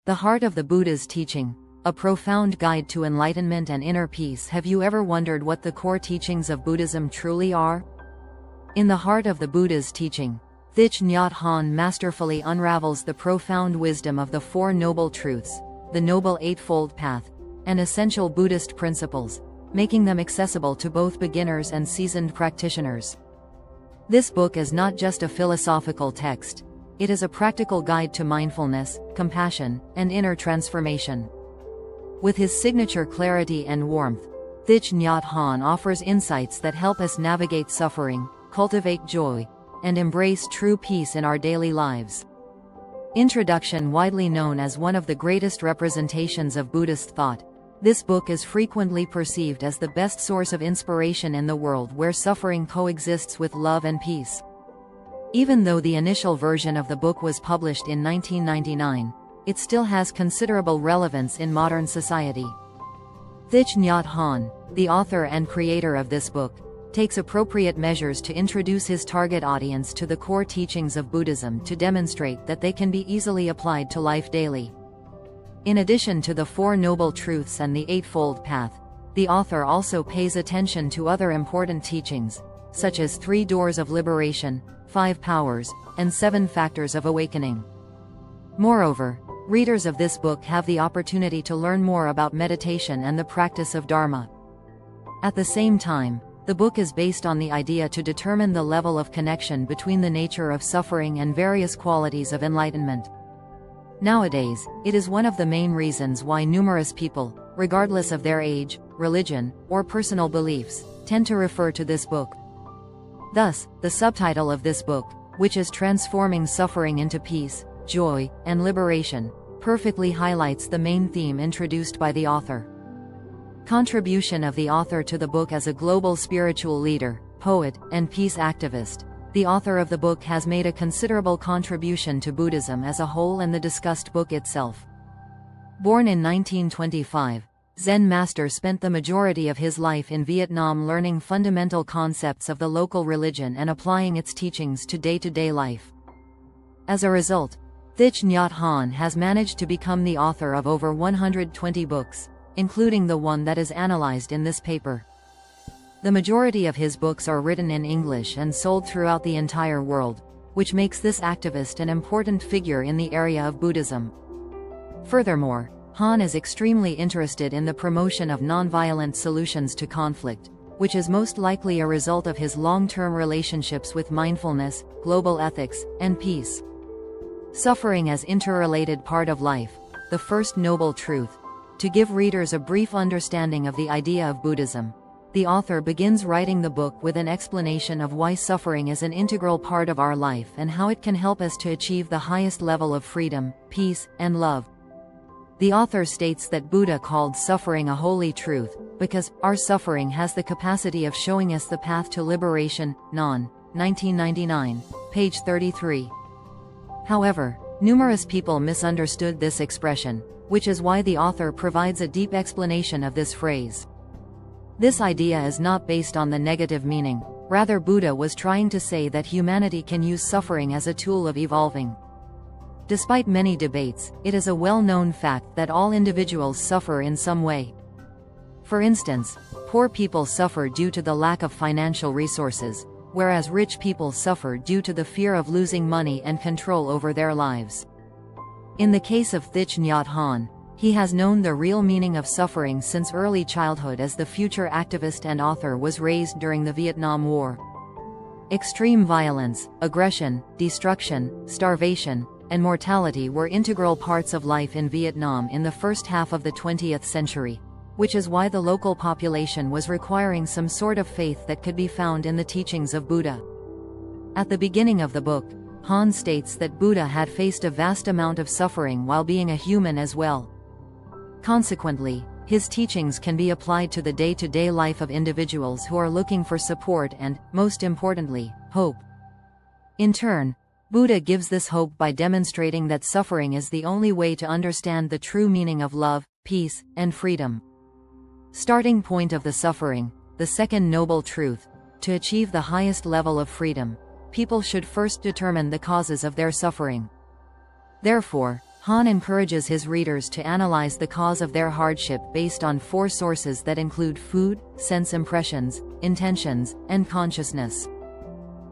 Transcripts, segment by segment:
The heart of the Buddha's teaching, a profound guide to enlightenment and inner peace. Have you ever wondered what the core teachings of Buddhism truly are? In the heart of the Buddha's teaching, Thích Nhất Hạnh masterfully unravels the profound wisdom of the Four Noble Truths, the Noble Eightfold Path, and essential Buddhist principles, making them accessible to both beginners and seasoned practitioners. This book is not just a philosophical text, it is a practical guide to mindfulness, compassion, and inner transformation. With his signature clarity and warmth, Thích Nhất Hạnh offers insights that help us navigate suffering, cultivate joy, and embrace true peace in our daily lives. Introduction. Widely known as one of the greatest representations of Buddhist thought, this book is frequently perceived as the best source of inspiration in the world where suffering coexists with love and peace. Even though the initial version of the book was published in 1999, it still has considerable relevance in modern society. Thích Nhất Hạnh, the author and creator of this book, takes appropriate measures to introduce his target audience to the core teachings of Buddhism to demonstrate that they can be easily applied to life daily. In addition to the Four Noble Truths and the Eightfold Path, the author also pays attention to other important teachings, such as 3 Doors of Liberation, 5 Powers, and 7 Factors of Awakening. Moreover, readers of this book have the opportunity to learn more about meditation and the practice of Dharma. At the same time, the book is based on the idea to determine the level of connection between the nature of suffering and various qualities of enlightenment. Nowadays, it is one of the main reasons why numerous people, regardless of their age, religion, or personal beliefs, tend to refer to this book. Thus, the subtitle of this book, which is Transforming Suffering into Peace, Joy, and Liberation, perfectly highlights the main theme introduced by the author. Contribution of the author to the book. As a global spiritual leader, poet, and peace activist, the author of the book has made a considerable contribution to Buddhism as a whole and the discussed book itself. Born in 1925, Zen master spent the majority of his life in Vietnam learning fundamental concepts of the local religion and applying its teachings to day-to-day life. As a result, Thích Nhất Hạnh has managed to become the author of over 120 books, including the one that is analyzed in this paper. The majority of his books are written in English and sold throughout the entire world, which makes this activist an important figure in the area of Buddhism. Furthermore, Han is extremely interested in the promotion of non-violent solutions to conflict, which is most likely a result of his long-term relationships with mindfulness, global ethics, and peace. Suffering as interrelated part of life, the first noble truth. To give readers a brief understanding of the idea of Buddhism, the author begins writing the book with an explanation of why suffering is an integral part of our life and how it can help us to achieve the highest level of freedom, peace, and love. The author states that Buddha called suffering a holy truth, because our suffering has the capacity of showing us the path to liberation. Non, 1999, page 33. However, numerous people misunderstood this expression, which is why the author provides a deep explanation of this phrase. This idea is not based on the negative meaning, rather Buddha was trying to say that humanity can use suffering as a tool of evolving. Despite many debates, it is a well-known fact that all individuals suffer in some way. For instance, poor people suffer due to the lack of financial resources, whereas rich people suffer due to the fear of losing money and control over their lives. In the case of Thích Nhất Hạnh, he has known the real meaning of suffering since early childhood as the future activist and author was raised during the Vietnam War. Extreme violence, aggression, destruction, starvation, and mortality were integral parts of life in Vietnam in the first half of the 20th century, which is why the local population was requiring some sort of faith that could be found in the teachings of Buddha. At the beginning of the book, Han states that Buddha had faced a vast amount of suffering while being a human as well. Consequently, his teachings can be applied to the day-to-day life of individuals who are looking for support and, most importantly, hope. In turn, Buddha gives this hope by demonstrating that suffering is the only way to understand the true meaning of love, peace, and freedom. Starting point of the suffering, the second noble truth: to achieve the highest level of freedom, people should first determine the causes of their suffering. Therefore, Han encourages his readers to analyze the cause of their hardship based on 4 sources that include food, sense impressions, intentions, and consciousness.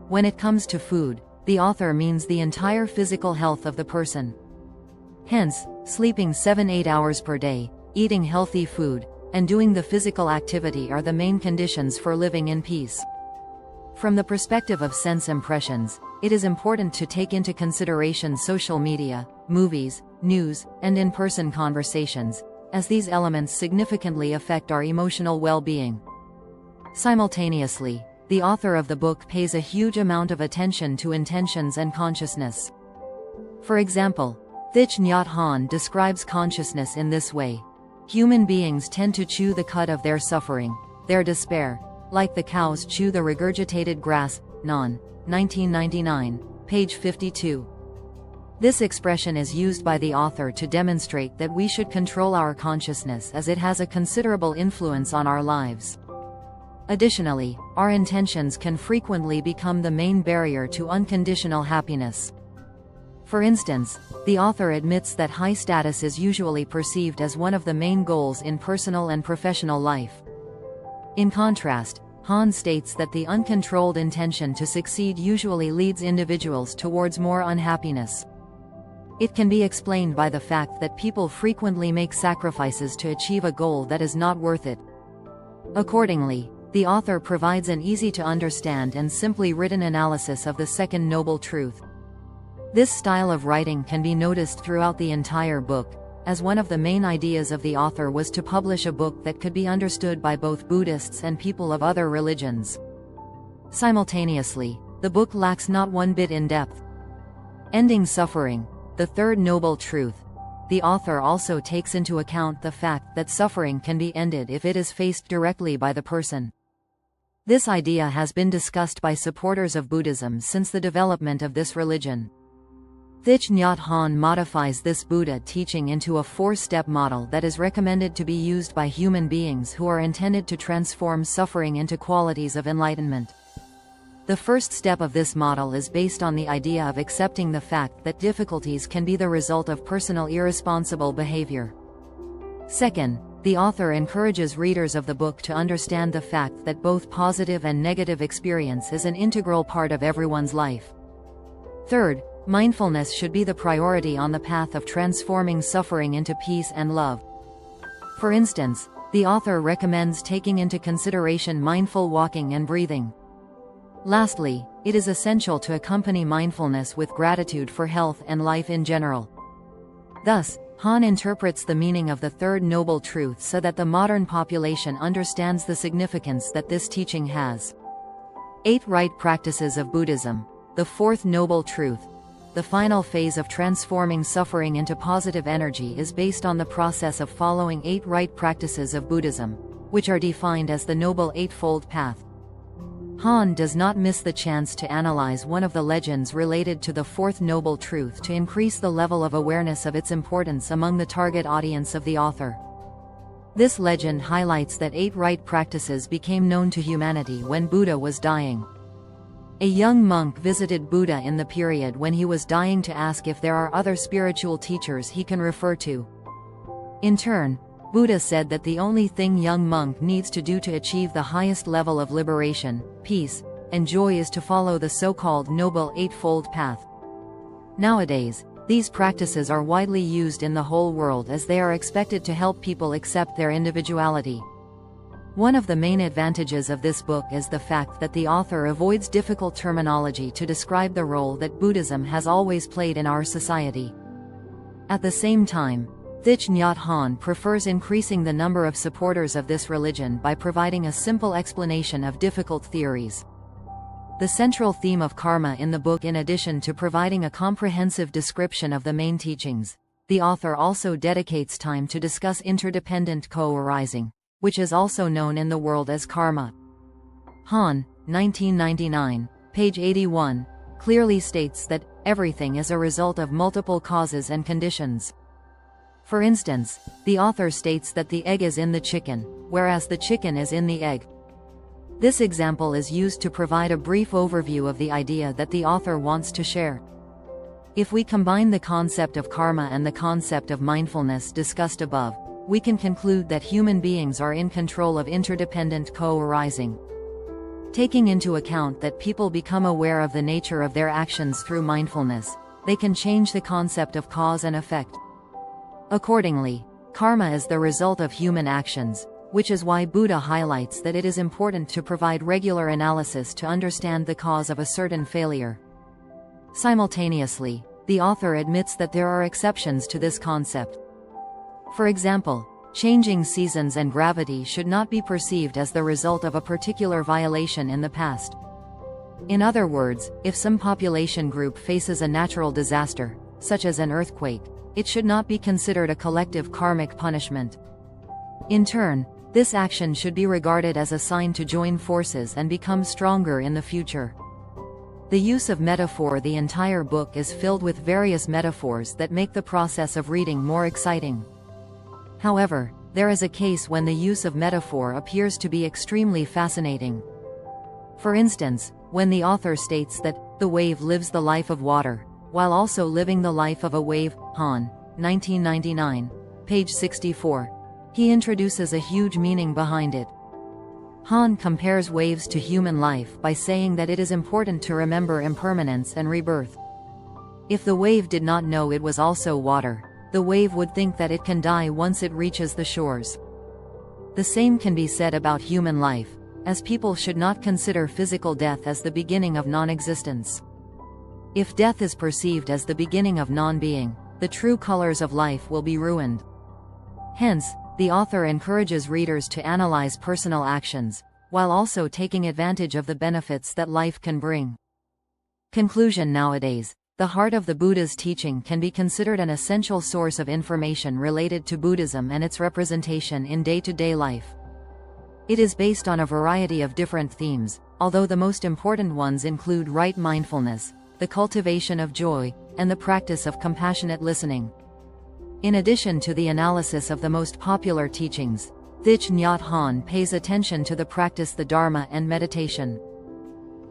When it comes to food, the author means the entire physical health of the person. Hence, sleeping 7-8 hours per day, eating healthy food, and doing the physical activity are the main conditions for living in peace. From the perspective of sense impressions, it is important to take into consideration social media, movies, news, and in-person conversations, as these elements significantly affect our emotional well-being. Simultaneously, the author of the book pays a huge amount of attention to intentions and consciousness. For example, Thích Nhất Hạnh describes consciousness in this way. Human beings tend to chew the cud of their suffering, their despair, like the cows chew the regurgitated grass. Non. 1999, page 52. This expression is used by the author to demonstrate that we should control our consciousness as it has a considerable influence on our lives. Additionally, our intentions can frequently become the main barrier to unconditional happiness. For instance, the author admits that high status is usually perceived as one of the main goals in personal and professional life. In contrast, Han states that the uncontrolled intention to succeed usually leads individuals towards more unhappiness. It can be explained by the fact that people frequently make sacrifices to achieve a goal that is not worth it. Accordingly, the author provides an easy-to-understand and simply written analysis of the second noble truth. This style of writing can be noticed throughout the entire book, as one of the main ideas of the author was to publish a book that could be understood by both Buddhists and people of other religions. Simultaneously, the book lacks not one bit in depth. Ending suffering, the third noble truth. The author also takes into account the fact that suffering can be ended if it is faced directly by the person. This idea has been discussed by supporters of Buddhism since the development of this religion. Thích Nhất Hạnh modifies this Buddha teaching into a 4-step model that is recommended to be used by human beings who are intended to transform suffering into qualities of enlightenment. The first step of this model is based on the idea of accepting the fact that difficulties can be the result of personal irresponsible behavior. Second, the author encourages readers of the book to understand the fact that both positive and negative experience is an integral part of everyone's life. Third, mindfulness should be the priority on the path of transforming suffering into peace and love. For instance, the author recommends taking into consideration mindful walking and breathing. Lastly, it is essential to accompany mindfulness with gratitude for health and life in general. Thus, Han interprets the meaning of the third noble truth so that the modern population understands the significance that this teaching has. 8 Right Practices of Buddhism, the fourth noble truth. The final phase of transforming suffering into positive energy is based on the process of following 8 right practices of Buddhism, which are defined as the Noble Eightfold Path. Han does not miss the chance to analyze one of the legends related to the fourth noble truth to increase the level of awareness of its importance among the target audience of the author. This legend highlights that 8 right practices became known to humanity when Buddha was dying. A young monk visited Buddha in the period when he was dying to ask if there are other spiritual teachers he can refer to. In turn, Buddha said that the only thing young monk needs to do to achieve the highest level of liberation, peace, and joy is to follow the so-called Noble Eightfold Path. Nowadays, these practices are widely used in the whole world as they are expected to help people accept their individuality. One of the main advantages of this book is the fact that the author avoids difficult terminology to describe the role that Buddhism has always played in our society. At the same time, Thích Nhất Hạnh prefers increasing the number of supporters of this religion by providing a simple explanation of difficult theories. The central theme of karma in the book, in addition to providing a comprehensive description of the main teachings, the author also dedicates time to discuss interdependent co-arising, which is also known in the world as karma. Han, 1999, page 81, clearly states that everything is a result of multiple causes and conditions. For instance, the author states that the egg is in the chicken, whereas the chicken is in the egg. This example is used to provide a brief overview of the idea that the author wants to share. If we combine the concept of karma and the concept of mindfulness discussed above, we can conclude that human beings are in control of interdependent co-arising. Taking into account that people become aware of the nature of their actions through mindfulness, they can change the concept of cause and effect. Accordingly, karma is the result of human actions, which is why Buddha highlights that it is important to provide regular analysis to understand the cause of a certain failure. Simultaneously, the author admits that there are exceptions to this concept. For example, changing seasons and gravity should not be perceived as the result of a particular violation in the past. In other words, if some population group faces a natural disaster, such as an earthquake, it should not be considered a collective karmic punishment. In turn, this action should be regarded as a sign to join forces and become stronger in the future. The use of metaphor. The entire book is filled with various metaphors that make the process of reading more exciting. However, there is a case when the use of metaphor appears to be extremely fascinating. For instance, when the author states that the wave lives the life of water, while also living the life of a wave. Han, 1999, page 64. He introduces a huge meaning behind it. Han compares waves to human life by saying that it is important to remember impermanence and rebirth. If the wave did not know it was also water, the wave would think that it can die once it reaches the shores. The same can be said about human life, as people should not consider physical death as the beginning of non-existence. If death is perceived as the beginning of non-being, the true colors of life will be ruined. Hence, the author encourages readers to analyze personal actions, while also taking advantage of the benefits that life can bring. Conclusion. Nowadays, the heart of the Buddha's teaching can be considered an essential source of information related to Buddhism and its representation in day-to-day life. It is based on a variety of different themes, although the most important ones include right mindfulness, the cultivation of joy, and the practice of compassionate listening. In addition to the analysis of the most popular teachings, Thích Nhất Hạnh pays attention to the practice, the Dharma, and meditation.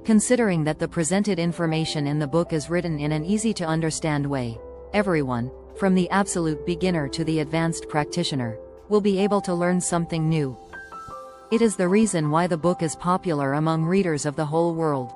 Considering that the presented information in the book is written in an easy-to-understand way, everyone, from the absolute beginner to the advanced practitioner, will be able to learn something new. It is the reason why the book is popular among readers of the whole world.